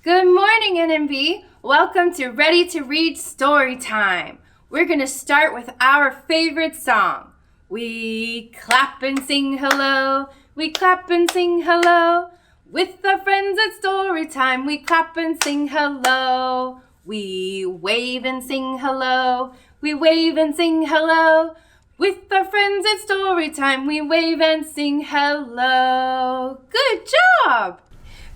Good morning, NMB. Welcome to Ready to Read Storytime. We're going to start with our favorite song. We clap and sing hello. We clap and sing hello. With our friends at Storytime, we clap and sing hello. We wave and sing hello. We wave and sing hello. With our friends at Storytime, we wave and sing hello. Good job!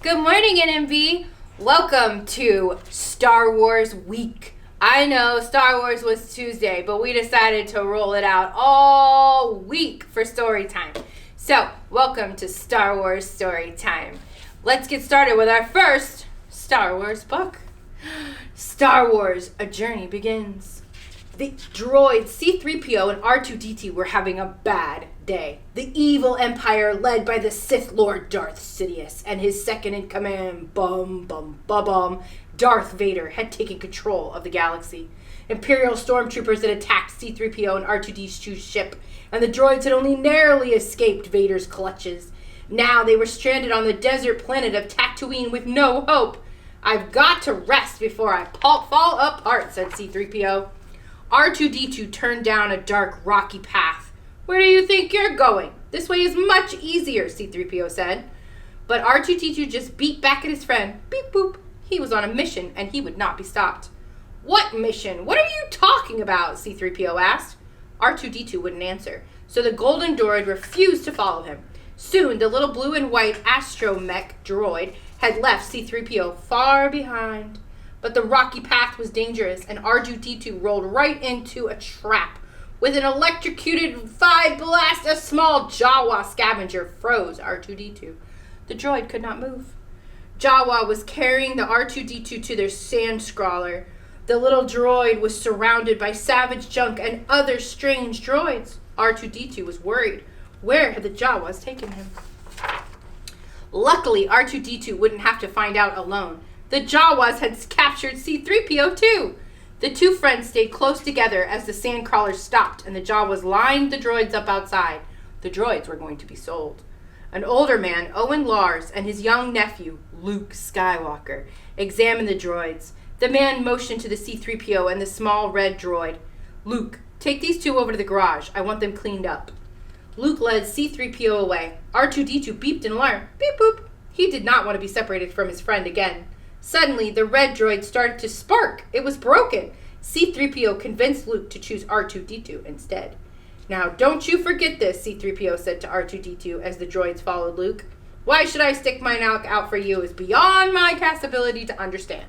Good morning, NMB. Welcome to Star Wars week. I know Star Wars was Tuesday, but we decided to roll it out all week for story time. So, welcome to Star Wars story time. Let's get started with our first Star Wars book. Star Wars, A Journey Begins. The droids C-3PO and R2-D2 were having a bad day. The evil empire led by the Sith Lord Darth Sidious and his second-in-command, Darth Vader, had taken control of the galaxy. Imperial stormtroopers had attacked C-3PO and R2-D2's ship, and the droids had only narrowly escaped Vader's clutches. Now they were stranded on the desert planet of Tatooine with no hope. "I've got to rest before I fall apart," said C-3PO. R2-D2 turned down a dark, rocky path. "Where do you think you're going? This way is much easier," C-3PO said. But R2-D2 just beat back at his friend. Beep boop. He was on a mission, and he would not be stopped. "What mission? What are you talking about?" C-3PO asked. R2-D2 wouldn't answer, so the golden droid refused to follow him. Soon, the little blue and white astromech droid had left C-3PO far behind. But the rocky path was dangerous, and R2-D2 rolled right into a trap. With an electrocuted 5 blast, a small Jawa scavenger froze R2-D2. The droid could not move. Jawa was carrying the R2-D2 to their sand scrawler. The little droid was surrounded by savage junk and other strange droids. R2-D2 was worried. Where had the Jawas taken him? Luckily, R2-D2 wouldn't have to find out alone. The Jawas had captured C-3PO too. The two friends stayed close together as the sandcrawlers stopped and the Jawas lined the droids up outside. The droids were going to be sold. An older man, Owen Lars, and his young nephew, Luke Skywalker, examined the droids. The man motioned to the C-3PO and the small red droid. "Luke, take these two over to the garage. I want them cleaned up." Luke led C-3PO away. R2-D2 beeped in alarm. Beep boop. He did not want to be separated from his friend again. Suddenly, the red droid started to spark. It was broken. C-3PO convinced Luke to choose R2-D2 instead. "Now, don't you forget this," C-3PO said to R2-D2 as the droids followed Luke. "Why should I stick my neck out for you is beyond my ability to understand."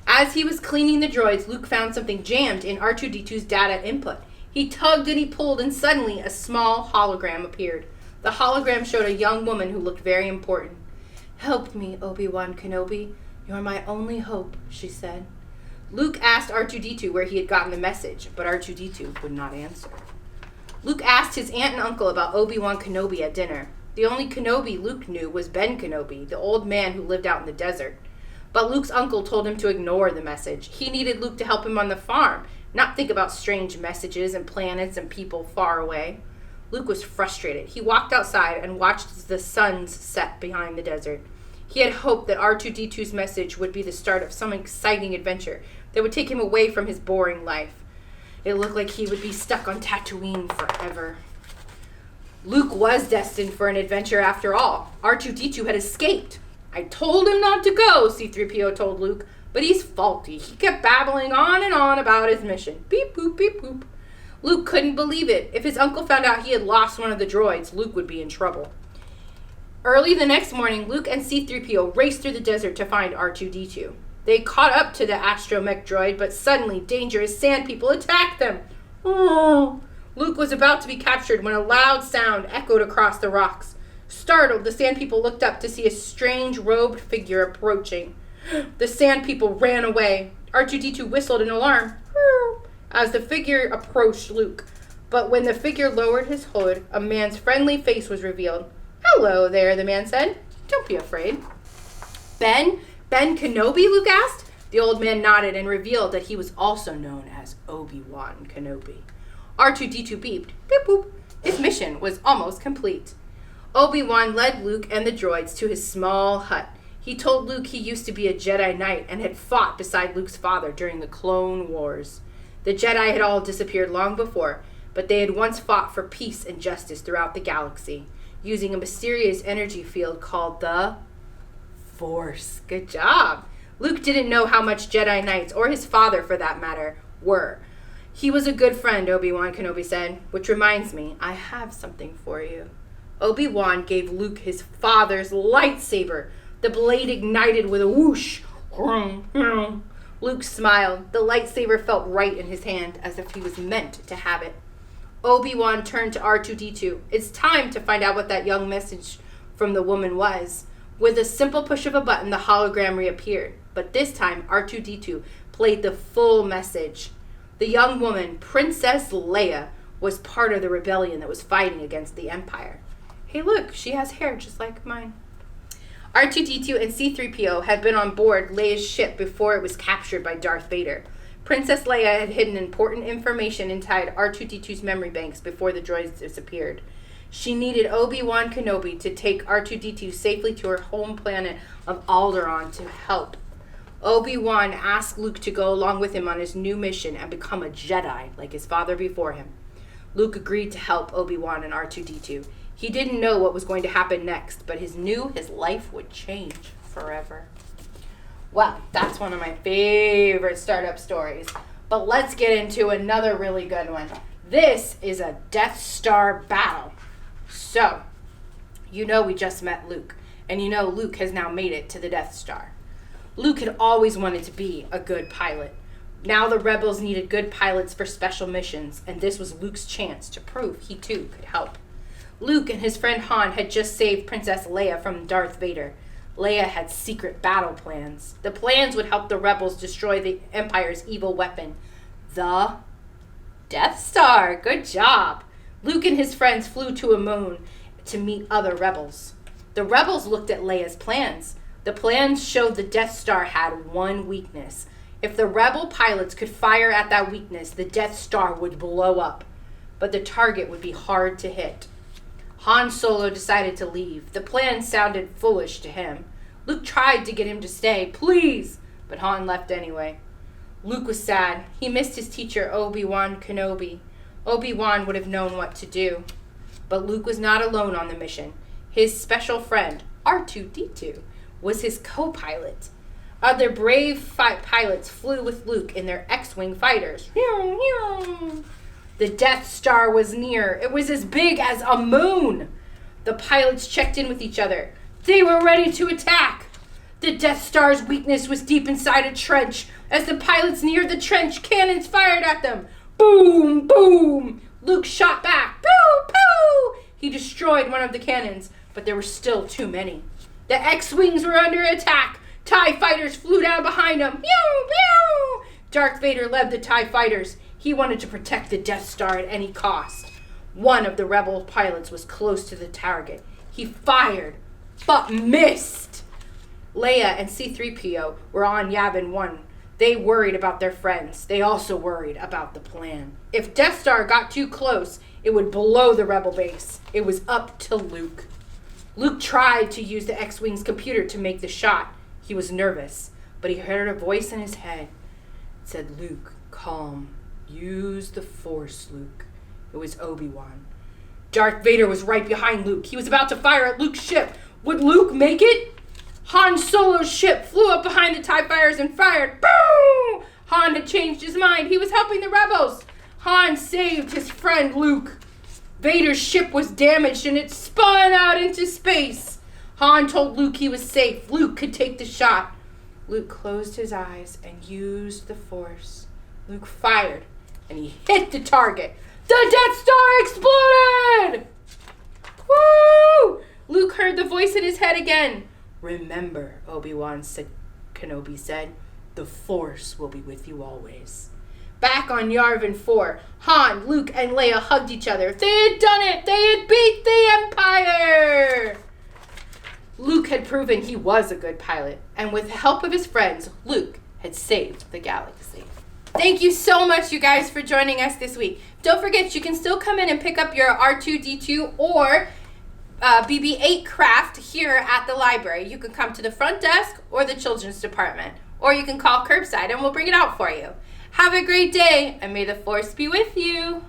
As he was cleaning the droids, Luke found something jammed in R2-D2's data input. He tugged and he pulled, and suddenly a small hologram appeared. The hologram showed a young woman who looked very important. "Help me, Obi-Wan Kenobi. You're my only hope," she said. Luke asked R2-D2 where he had gotten the message, but R2-D2 would not answer. Luke asked his aunt and uncle about Obi-Wan Kenobi at dinner. The only Kenobi Luke knew was Ben Kenobi, the old man who lived out in the desert. But Luke's uncle told him to ignore the message. He needed Luke to help him on the farm, not think about strange messages and planets and people far away. Luke was frustrated. He walked outside and watched as the suns set behind the desert. He had hoped that R2-D2's message would be the start of some exciting adventure that would take him away from his boring life. It looked like he would be stuck on Tatooine forever. Luke was destined for an adventure after all. R2-D2 had escaped. "I told him not to go," C-3PO told Luke, "but he's faulty. He kept babbling on and on about his mission. Beep boop, beep boop." Luke couldn't believe it. If his uncle found out he had lost one of the droids, Luke would be in trouble. Early the next morning, Luke and C-3PO raced through the desert to find R2-D2. They caught up to the astromech droid, but suddenly dangerous sand people attacked them. Oh! Luke was about to be captured when a loud sound echoed across the rocks. Startled, the sand people looked up to see a strange robed figure approaching. The sand people ran away. R2-D2 whistled in alarm as the figure approached Luke. But when the figure lowered his hood, a man's friendly face was revealed. "Hello there," the man said. "Don't be afraid." Ben Kenobi?" Luke asked. The old man nodded and revealed that he was also known as Obi-Wan Kenobi. R2-D2 beeped. Beep boop. His mission was almost complete. Obi-Wan led Luke and the droids to his small hut. He told Luke he used to be a Jedi Knight and had fought beside Luke's father during the Clone Wars. The Jedi had all disappeared long before, but they had once fought for peace and justice throughout the galaxy, using a mysterious energy field called the Force. Good job. Luke didn't know how much Jedi Knights, or his father for that matter, were. He was a good friend, Obi-Wan Kenobi said, which reminds me, I have something for you. Obi-Wan gave Luke his father's lightsaber. The blade ignited with a whoosh. Luke smiled. The lightsaber felt right in his hand, as if he was meant to have it. Obi-Wan turned to R2-D2. It's time to find out what that young message from the woman was. With a simple push of a button, the hologram reappeared. But this time, R2-D2 played the full message. The young woman, Princess Leia, was part of the rebellion that was fighting against the Empire. Hey, look, she has hair just like mine. R2-D2 and C-3PO had been on board Leia's ship before it was captured by Darth Vader. Princess Leia had hidden important information inside R2-D2's memory banks before the droids disappeared. She needed Obi-Wan Kenobi to take R2-D2 safely to her home planet of Alderaan to help. Obi-Wan asked Luke to go along with him on his new mission and become a Jedi like his father before him. Luke agreed to help Obi-Wan and R2-D2. He didn't know what was going to happen next, but he knew his life would change forever. Well, that's one of my favorite startup stories. But let's get into another really good one. This is a Death Star battle. So, you know we just met Luke, and you know Luke has now made it to the Death Star. Luke had always wanted to be a good pilot. Now the rebels needed good pilots for special missions, and this was Luke's chance to prove he too could help. Luke and his friend Han had just saved Princess Leia from Darth Vader. Leia had secret battle plans. The plans would help the rebels destroy the Empire's evil weapon, the Death Star. Good job. Luke and his friends flew to a moon to meet other rebels. The rebels looked at Leia's plans. The plans showed the Death Star had one weakness. If the rebel pilots could fire at that weakness, the Death Star would blow up. But the target would be hard to hit. Han Solo decided to leave. The plan sounded foolish to him. Luke tried to get him to stay, please, but Han left anyway. Luke was sad. He missed his teacher, Obi-Wan Kenobi. Obi-Wan would have known what to do. But Luke was not alone on the mission. His special friend, R2-D2, was his co-pilot. Other brave pilots flew with Luke in their X-Wing fighters. The Death Star was near. It was as big as a moon. The pilots checked in with each other. They were ready to attack. The Death Star's weakness was deep inside a trench. As the pilots neared the trench, cannons fired at them. Boom, boom. Luke shot back. Pew, pew. He destroyed one of the cannons, but there were still too many. The X-Wings were under attack. TIE fighters flew down behind them. Pew, pew. Darth Vader led the TIE fighters. He wanted to protect the Death Star at any cost. One of the rebel pilots was close to the target. He fired, but missed. Leia and C-3PO were on Yavin 1. They worried about their friends. They also worried about the plan. If Death Star got too close, it would blow the rebel base. It was up to Luke. Luke tried to use the X-Wing's computer to make the shot. He was nervous, but he heard a voice in his head. It said, Luke, calm. Use the Force, Luke. It was Obi-Wan. Darth Vader was right behind Luke. He was about to fire at Luke's ship. Would Luke make it? Han Solo's ship flew up behind the TIE fighters and fired. Boom! Han had changed his mind. He was helping the rebels. Han saved his friend Luke. Vader's ship was damaged and it spun out into space. Han told Luke he was safe. Luke could take the shot. Luke closed his eyes and used the Force. Luke fired. And he hit the target. The Death Star exploded! Woo! Luke heard the voice in his head again. Remember, Obi-Wan Kenobi said, the Force will be with you always. Back on Yavin 4, Han, Luke, and Leia hugged each other. They had done it! They had beat the Empire! Luke had proven he was a good pilot, and with the help of his friends, Luke had saved the galaxy. Thank you so much, you guys, for joining us this week. Don't forget, you can still come in and pick up your R2-D2 or BB-8 craft here at the library. You can come to the front desk or the children's department, or you can call curbside and we'll bring it out for you. Have a great day, and may the force be with you.